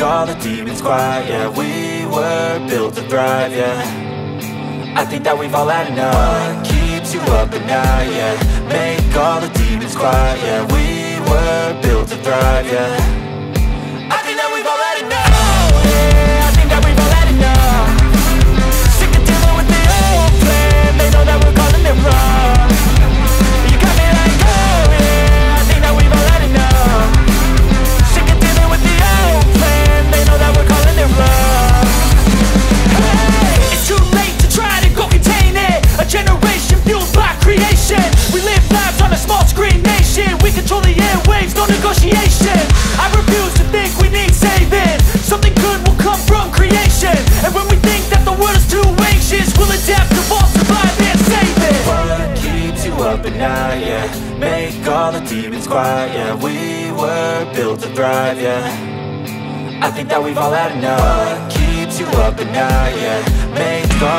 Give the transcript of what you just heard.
all the demons quiet, yeah. We were built to thrive, yeah. I think that we've all had enough. What keeps you up at night, yeah. Make all the demons quiet, yeah. We were built to thrive, yeah. I think that we've all had enough. Oh, yeah, I think that we've all had enough. Sick of dealing with the old plan. They know that we're calling it wrong. You got me like, oh yeah, I think that we've all had enough. Sick of dealing with the old plan. They know that we're calling it wrong. Hey, it's too late to try to go contain it. A generation fueled by creation. We live lives on a small screen nation. We control the airwaves, no negotiation. I refuse to think we need saving. Something good will come from creation. And when we think that the world is too anxious, we'll adapt, evolve, survive and save it. What keeps you up at night, yeah. Make all the demons quiet, yeah. We were built to thrive, yeah. I think that we've all had enough. What keeps you up at night, yeah. Make all